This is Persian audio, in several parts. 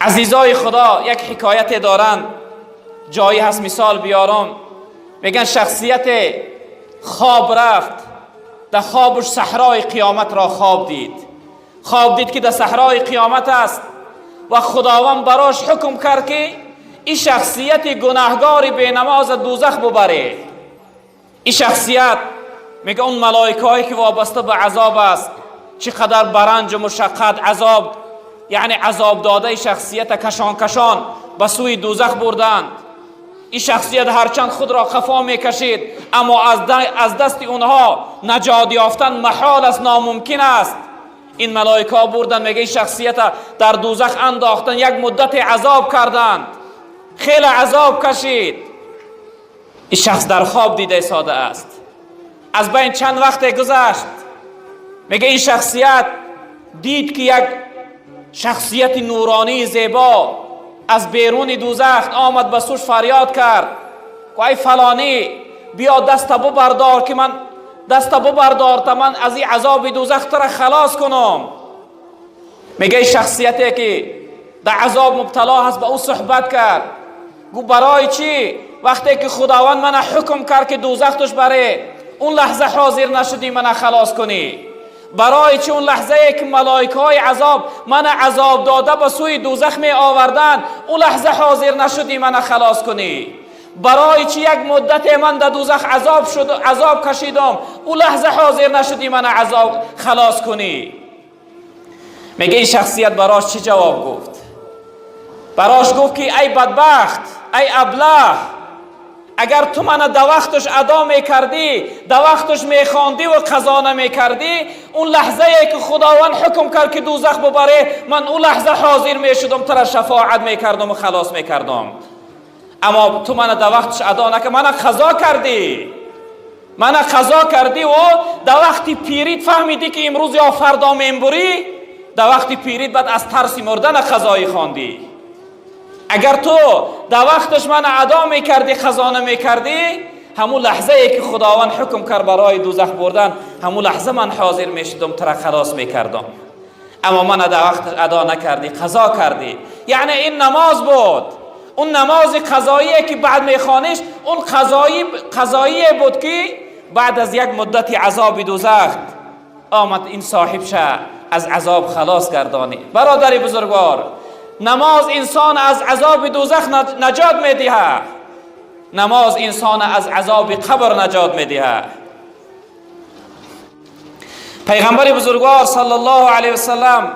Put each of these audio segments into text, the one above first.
عزیزای خدا یک حکایت دارن، جایی هست مثال بیارم. میگن شخصیت خواب رفت، در خوابش صحرای قیامت را خواب دید که در صحرای قیامت است و خداوند براش حکم کرد که این شخصیت گناهگار بی نماز دوزخ ببره. این شخصیت میگه اون ملائکه‌ای که وابسته به عذاب است، چقدر برنج و مشقت عذاب، یعنی عذاب داده شخصیت کشان به سوی دوزخ بردند. این شخصیت هرچند خود را خفا میکشید، اما از دست اونها نجات یافتن محال است، ناممکن است. این ملائکه بردن، میگه این شخصیت در دوزخ انداختن، یک مدت عذاب کردند، خیلی عذاب کشید. این شخص در خواب دیده ساده است. از بین چند وقت گذشت، میگه این شخصیت دید که یک شخصیت نورانی زیبا از بیرون دوزخ آمد، به سوش فریاد کرد که ای فلانی بیا دست ببردار که من تا من از این عذاب دوزخ تر خلاص کنم. میگه این شخصیتی که در عذاب مبتلا هست به او صحبت کرد، گو برای چی وقتی که خداوند من حکم کرد که دوزخ توش بره اون لحظه حاضر نشدی من خلاص کنی؟ برای چی اون لحظه ای که ملائکه های عذاب من عذاب داده به سوی دوزخ می آوردن اون لحظه حاضر نشدی من خلاص کنی؟ برای چی یک مدت من در دوزخ عذاب کشیدم اون لحظه حاضر نشدی من عذاب خلاص کنی؟ میگه این شخصیت براش چی جواب گفت؟ براش گفت که ای بدبخت، ای ابله، اگر تو من در وقتش ادا میکردی، در وقتش میخواندی و قضا نمیکردی، اون لحظه ای که خداوند حکم کرد که دوزخ ببره من اون لحظه حاضر میشدم تر شفاعت میکردم و خلاص میکردم. اما تو من در وقتش ادا نکردی، من قضا کردی و در وقتی پیرید فهمیدی که امروز یا فردا میمبری، در وقتی پیرید بعد از ترس مردن قضایی خواندی. اگر تو در وقتش من ادا میکردی قضا نمیکردی، همون لحظه ای که خداوند حکم کرد برای دوزخ بردن همون لحظه من حاضر میشدم تر خلاص میکردم. اما من در وقت ادا نکردی، قضا کردی. یعنی این نماز بود، اون نماز قضایی که بعد میخوانیش اون قضایی بود که بعد از یک مدت عذاب دوزخ آمد این صاحب شه از عذاب خلاص گردانی. برادر بزرگوار، نماز انسان از عذاب دوزخ نجات میدهد، نماز انسان از عذاب قبر نجات میدهد. پیغمبر بزرگوار صلی الله علیه وسلم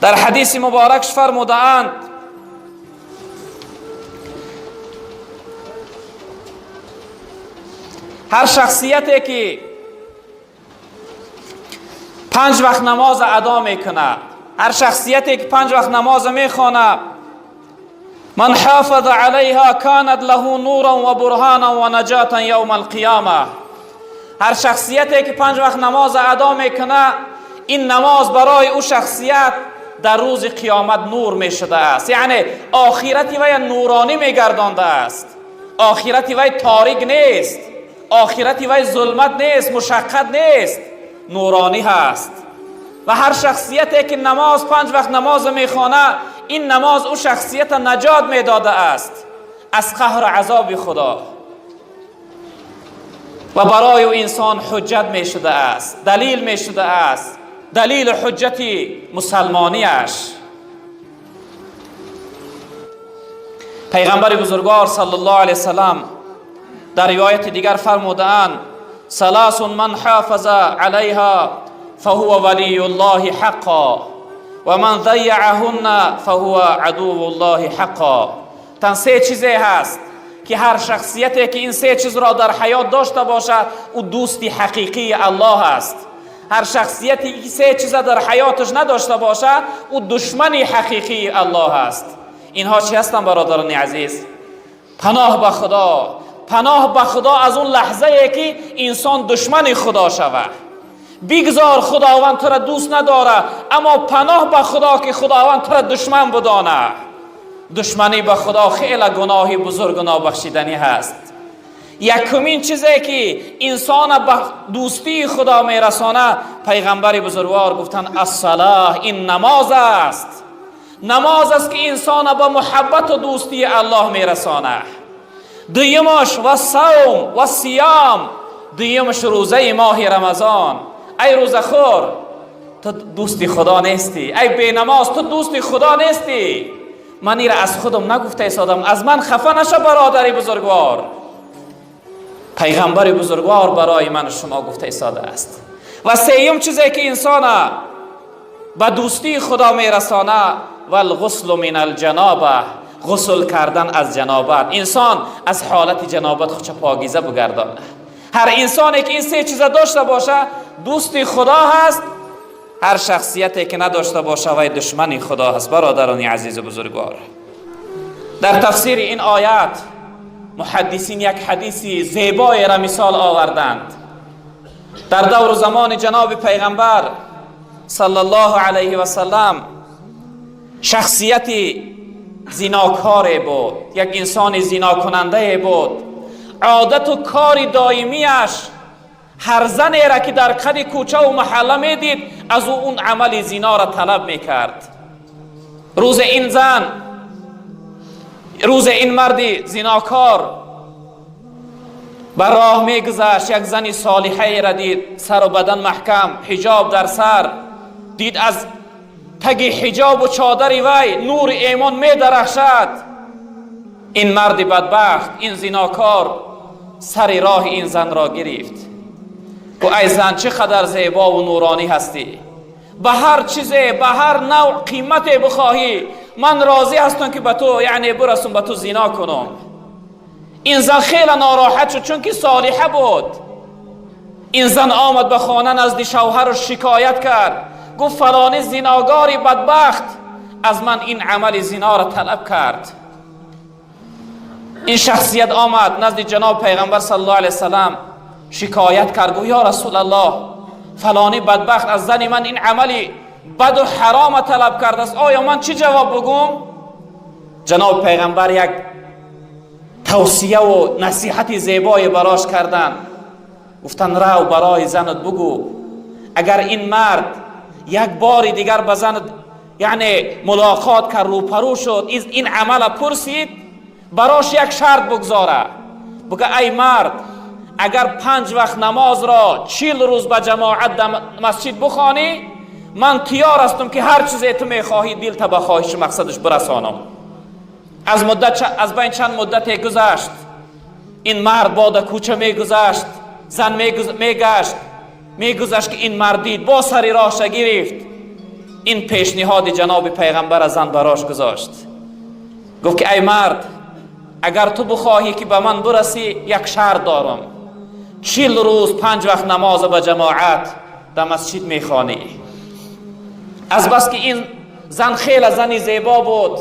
در حدیث مبارکش فرمودند هر شخصیتی که 5 وقت نماز ادا میکنه، هر شخصیتی که 5 وقت نماز میخونه، من حافظ علیها کانت له نورا و برهانا و نجاتا یوم القیامه. هر شخصیتی که 5 وقت نماز ادا میکنه، این نماز برای او شخصیت در روز قیامت نور میشده است، یعنی آخرتی وی نورانی میگردانده است. آخرتی وی تاریک نیست، آخرتی وی ظلمت نیست، مشقت نیست، نورانی هست. و هر شخصیتی که 5 وقت نماز میخوانه، این نماز او شخصیت نجات میداده است از قهر عذاب خدا و برای او انسان حجت میشده است، دلیل میشده است، دلیل حجت مسلمانیش. پیغمبر بزرگوار صلی الله علیه وسلم در روایت دیگر فرمودند ثلاث من حافظ علیها فهو ولی الله حقا و من ضیعهن فهو عدو الله حقا. تن 3 چیزی هست که هر شخصیتی که این 3 چیز را در حیات داشته باشد او دوستی حقیقی الله است. هر شخصیتی که 3 چیز در حیاتش نداشته باشد او دشمنی حقیقی الله است. اینها چی هستند برادران عزیز؟ پناه به خدا، پناه به خدا از اون لحظه ای که انسان دشمن خدا شود. بگذار خداوند تو را دوست نداره، اما پناه به خدا که خداوند تو را دشمن بدانه. دشمنی به خدا خیلی گناهی بزرگ و نابخشیدنی هست. یکمین چیزی که انسان به دوستی خدا میرسانه، پیغمبر بزرگوار گفتن الصلاة، این نماز است. نماز است که انسان به محبت و دوستی الله میرسانه. دویمش و صوم و صیام، دویمش روزه ماه رمضان. ای روزه خور، تو دوستی خدا نیستی. ای بی نماز، تو دوستی خدا نیستی. من این را از خودم نگفته ایستادم، از من خفه نشو برادری بزرگوار. پیغمبر بزرگوار برای من شما گفته ایستاده است. و سیوم چیزی که انسان به دوستی خدا میرسانه و الغسل من الجنابه، غسل کردن از جنابت. انسان از حالت جنابت خودش پاکیزه بگردانه. هر انسانی که این سه چیز داشته باشه دوستی خدا هست. هر شخصیتی که نداشته باشه وای دشمنی خدا هست. برادران عزیز و بزرگوار، در تفسیر این آیات محدثین یک حدیثی زیبایی را مثال آوردند. در دور زمان جناب پیغمبر صلی الله علیه و سلم شخصیتی زیناکار بود، یک انسان زینا کننده بود. عادت و کار دائمیش هر زنی را که در قد کوچه و محله میدید از او اون عمل زینا را طلب میکرد. روز این مرد زیناکار بر راه میگذشت، یک زنی صالحه را دید، سر و بدن محکم، حجاب در سر، دید از تگ حجاب و چادر وی نور ایمان می درخشد. این مرد بدبخت، این زیناکار سر راه این زن را گرفت. گفت ای زن چقدر زیبا و نورانی هستی، به هر چیزی به هر نوع قیمتی بخواهی من راضی هستم که به تو یعنی برسم به تو زنا کنم. این زن خیلی ناراحت شد چون که صالحه بود. این زن آمد به خانه نزد شوهر و شکایت کرد، گفت فلانی زناگاری بدبخت از من این عمل زنا را طلب کرد. این شخصیت آمد نزد جناب پیغمبر صلی الله علیه وسلم شکایت کرد، گفت یا رسول الله فلانی بدبخت از زن من این عملی بد و حرام طلب کرده است، آیا من چی جواب بگم؟ جناب پیغمبر یک توصیه و نصیحت زیبای براش کردن. گفتن رو برای زنت بگو اگر این مرد یک بار دیگر به زنت یعنی ملاقات کرد روپرو شد این عمل پرسید براش یک شرط بگذاره. بگه ای مرد اگر 5 وقت نماز را 40 روز به جماعت در مسجد بخوانی من تیار هستم که هر چیزی تو میخواهی دل تا به خواهش مقصدش برسانم. از بین چند مدت گذشت، این مرد بعد کوچه میگذشت، زن میگذشت که این مرد دید با سری راهش گرفت. این پیشنهاد جناب پیغمبر از زن براش گذاشت. گفت که ای مرد اگر تو بخواهی که به من برسی یک شرط دارم، 40 روز 5 وقت نماز به جماعت در مسجد میخوانی. از بس که این زن خیلی زنی زیبا بود،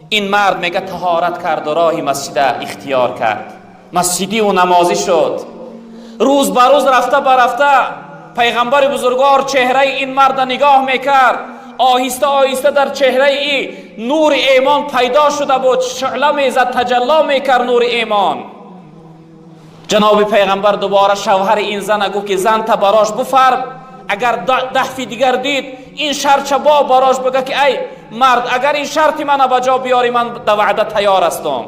این مرد میگه طهارت کرد و راهی مسجد اختیار کرد، مسجدی و نمازی شد. روز به روز رفته برفته پیغمبر بزرگوار چهره این مرد نگاه میکرد، آهسته آهسته در چهره ای نور ایمان پیدا شده بود، شعله میزد، تجلی میکرد نور ایمان. جناب پیغمبر دوباره شوهر این زن گفت که زن تا براش بفرم اگر 10 دیگر دید این شرط با براش بگه که ای مرد اگر این شرطی من بجا بیاری من در وعده تیار هستم.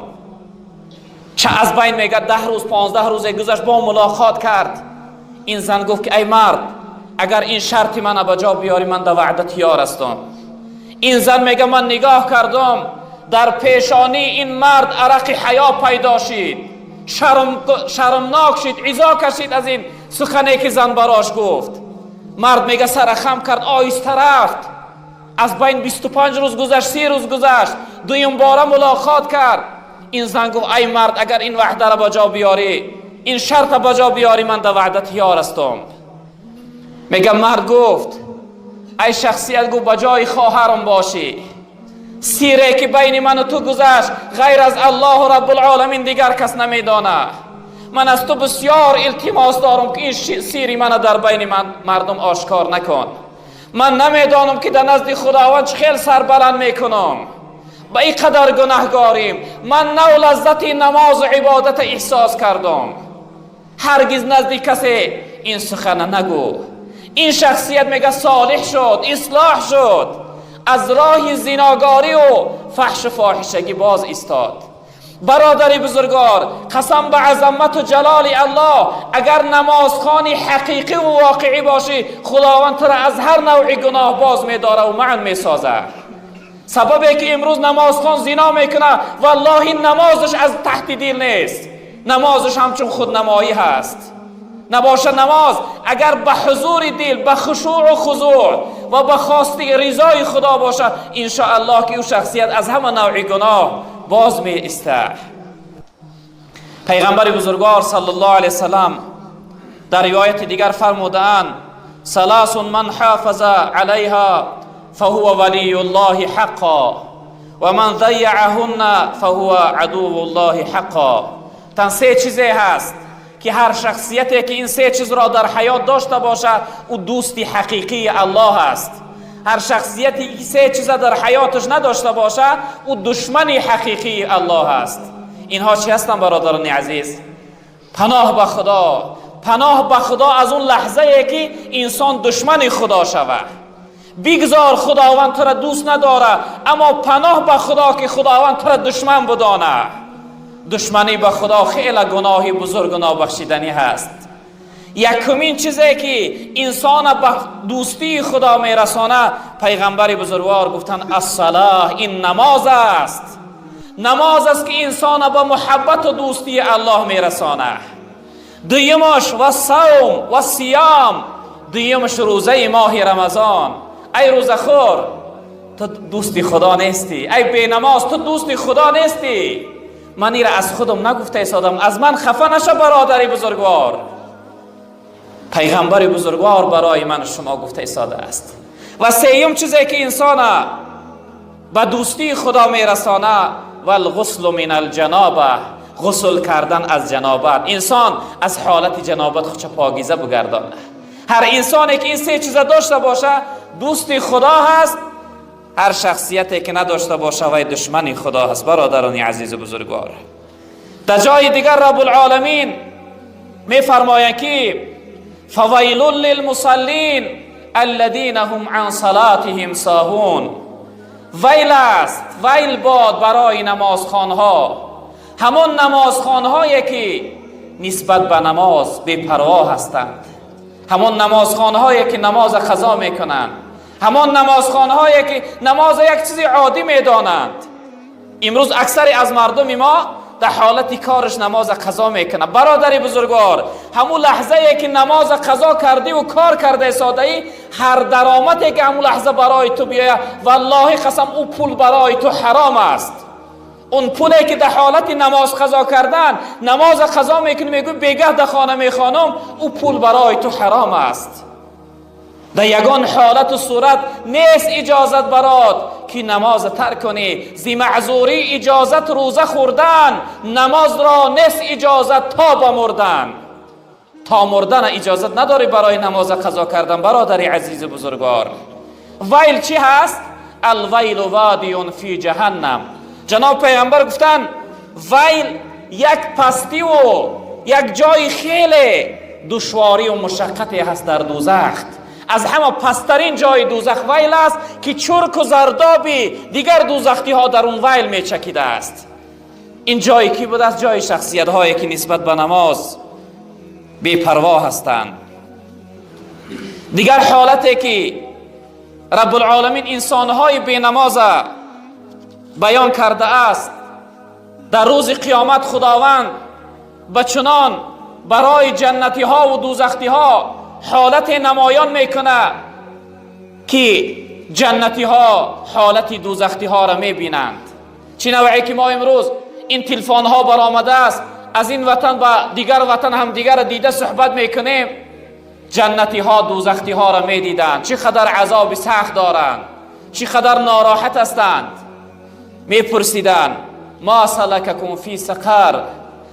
چه از بین میگه 10 روز 15 روز گذشت با ملاقات کرد. این زن گفت که ای مرد اگر این شرطی من بجا بیاری من در وعده تیار هستم. این زن میگه من نگاه کردم در پیشانی این مرد عرق حیا پیدا شد، شرمناک شد، عزا کشید از این سخنی که زن براش گفت. مرد میگه سر خم کرد، آهسته رفت. از بین 25 روز گذشت، 30 روز گذشت، دویم باره ملاقات کرد. این زن گفت ای مرد اگر این وعده را بجا بیاری این شرط بجا بیاری من در وعده تیار هستم. میگه مرد گفت ای شخصیت گفت بجای خواهرم باشی، سیره که بین من و تو گذشت غیر از الله رب العالمین دیگر کس نمیدانه. من از تو بسیار التماس دارم که این سیری من در بین مردم آشکار نکن. من نمیدانم که در نزد خداوند خیلی سربلند میکنم، با این قدر گناهگاریم. من نو لذت نماز و عبادت احساس کردم. هرگز نزد کسی این سخن نگو. این شخصیت میگه صالح شد، اصلاح شد. از راه زیناگاری و فحش فاحشگی باز ایستاد. برادر بزرگوار، قسم به عظمت و جلال الله، اگر نمازخوانی حقیقی و واقعی باشی، خداوند تو را از هر نوع گناه باز می‌داره و معن می‌سازه. سببی که امروز نمازخوان زنا میکنه، والله این نمازش از تحت دل نیست، نمازش همچون خودنمایی هست. نباشه نماز اگر به حضور دل، به خشوع و خضوع و به خواسته رضای خدا باشه، ان شاء الله که او شخصیت از همه نوع گناه باز می استه. پیغمبر بزرگوار صلی الله علیه وسلم در روایت دیگر فرمودند: ثلاث من حافظ علیها فهو ولی الله حقا و من ضیعهن فهو عدو الله حقا. تن سه چیزی هست که هر شخصیتی که این سه چیز را در حیات داشته باشه او دوستی حقیقی الله است. هر شخصیتی که سه چیز در حیاتش نداشته باشه او دشمنی حقیقی الله است. اینها چی هستن برادران عزیز؟ پناه به خدا. پناه به خدا از اون لحظه ای که انسان دشمن خدا شوه. بگذار خداوند تو را دوست نداره، اما پناه به خدا که خداوند تو را دشمن بدانه. دشمنی به خدا خیلی گناهی بزرگ و نابخشیدنی هست. یکمین چیزی که انسان به دوستی خدا میرسانه، پیغمبر بزرگوار گفتن الصلاة، این نماز است. نماز است که انسان به محبت و دوستی الله میرسانه. دویمش و صوم و صیام، دویمش روزه ماه رمضان. ای روزه خور، تو دوستی خدا نیستی. ای بی نماز، تو دوستی خدا نیستی. من این را از خودم نگفته ایستادم، از من خفه نشه برادر بزرگوار. پیغمبر بزرگوار برای من شما گفته ایستاده است. و سیوم چیزی که انسان به دوستی خدا میرسانه، والغسل من الجنابه، غسل کردن از جنابت. انسان از حالت جنابت خودش پاکیزه بگردانه. هر انسانی که این سه چیز داشته باشه دوستی خدا هست. هر شخصیتی که نداشته باشه و دشمنی خدا هست. برادران عزیز و بزرگوار، در جای دیگر رب العالمین می فرماید که فویل للمصلین الذین هم عن صلاتهم ساهون. ویل است، ویل باد برای نمازخوانها، همون نمازخوانهایی که نسبت به نماز بی پروا هستند، همون نمازخوانهایی که نماز قضا میکنند، همون نمازخوانهایی که نماز یک چیز عادی میدانند. امروز اکثر از مردم ما در حالت کارش نماز قضا میکنه. برادر بزرگوار، همون لحظه ای که نماز قضا کردی و کار کرده ساده ای، هر درآمدی که همون لحظه برای تو بیاید، والله قسم او پول برای تو حرام است. اون پولی که در حالت نماز قضا کردن نماز قضا میکنی، میگوی بیگه در خانه میخوانم، او پول برای تو حرام است. در یگان حالت و صورت نیست اجازت برات که نماز ترک کنی. زی معذوری اجازت روزه خوردن، نماز را نیست اجازت تا بمردن. تا مردن اجازت نداری برای نماز قضا کردن. برادر عزیز بزرگوار، ویل چی هست؟ الویل وادی فی جهنم. جناب پیغمبر گفتن ویل یک پستی و یک جای خیلی دشواری و مشقتی هست در دوزخ. از همه پسترین جای دوزخ ویل است که چرک و زردابی دیگر دوزختی ها در اون ویل می چکیده است. این جایی کی بود است؟ جای شخصیت هایی که نسبت به نماز بی پروا هستند. دیگر حالتی که رب العالمین انسان های بی نماز بیان کرده است، در روز قیامت خداوند بچنان برای جنتی ها و دوزختی ها حالت نمایان میکنه که جنتی ها حالت دوزختی ها را میبینند. چی نوعی که ما امروز این تلفن ها برآمده است، از این وطن به دیگر وطن هم دیگر دیده صحبت میکنیم، جنتی ها دوزختی ها را میدیدند، چقدر عذاب سخت دارند، چقدر ناراحت هستند. میپرسیدند ما سلککم فی سقر.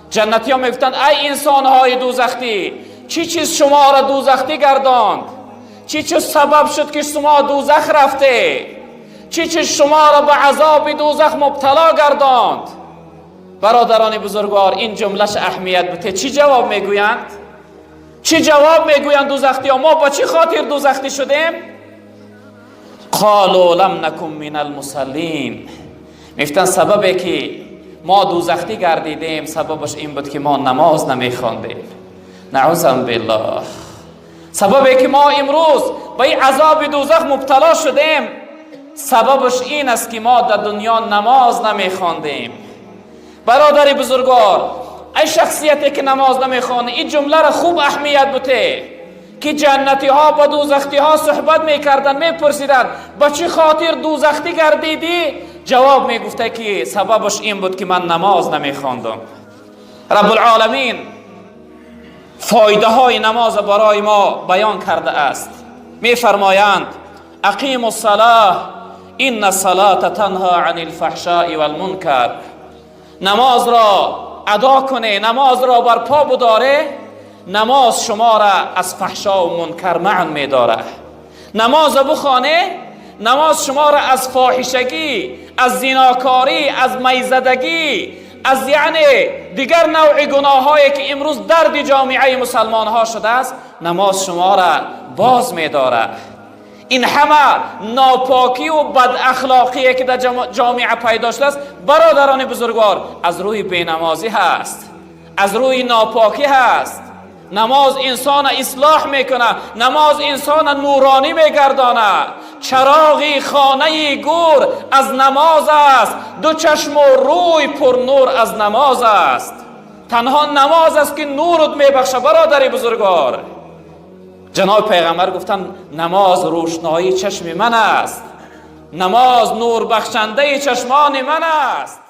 جنتی ها میگفتند ای انسان های دوزختی، چی چیز شما را دوزختی گرداند؟ چی چیز سبب شد که شما دوزخ رفته؟ چی چیز شما را به عذاب دوزخ مبتلا گرداند؟ برادران بزرگوار، این جملهش اهمیت بده. چی جواب میگویند؟ چی جواب میگویند دوزختی ها؟ ما با چی خاطر دوزختی شدیم؟ قالوا لم نکن من المصلین. میفتن سببی که ما دوزخی گردیدیم سببش این بود که ما نماز نمیخواندیم. نعوذ بالله. سببی که ما امروز به این عذاب دوزخ مبتلا شدیم سببش این است که ما در دنیا نماز نمیخواندیم. برادر بزرگوار، ای شخصیتی که نماز نمیخوانه این جمله را خوب اهمیت بده که جنتی ها با دوزختی ها صحبت میکردن، میپرسیدن با چه خاطر دوزختی گردیدی؟ جواب میگفته که سببش این بود که من نماز نمیخواندم. رب العالمین فایده های نماز برای ما بیان کرده است. میفرمایند اقیموا الصلاة ان الصلاة تنهی عن الفحشاء والمنکر. نماز را ادا کنه، نماز را برپا بداره، نماز شما را از فحشا و منکر منع می‌داره. نماز بخوانه، نماز شما را از فاحشگی، از زناکاری، از میزدگی، از یعنی دیگر نوع گناهایی که امروز درد جامعه مسلمان ها شده است، نماز شما را باز می‌داره. این همه ناپاکی و بد اخلاقی که در جامعه پیدا شده است برادران بزرگوار از روی بینمازی هست، از روی ناپاکی هست. نماز انسان اصلاح میکنه، نماز انسان نورانی میگردانه. چراغی خانه گور از نماز است، دو چشم و روی پر نور از نماز است. تنها نماز است که نورت میبخشه برادر بزرگوار. جناب پیغمبر گفتن نماز روشنایی چشم من است، نماز نور بخشنده چشمان من است.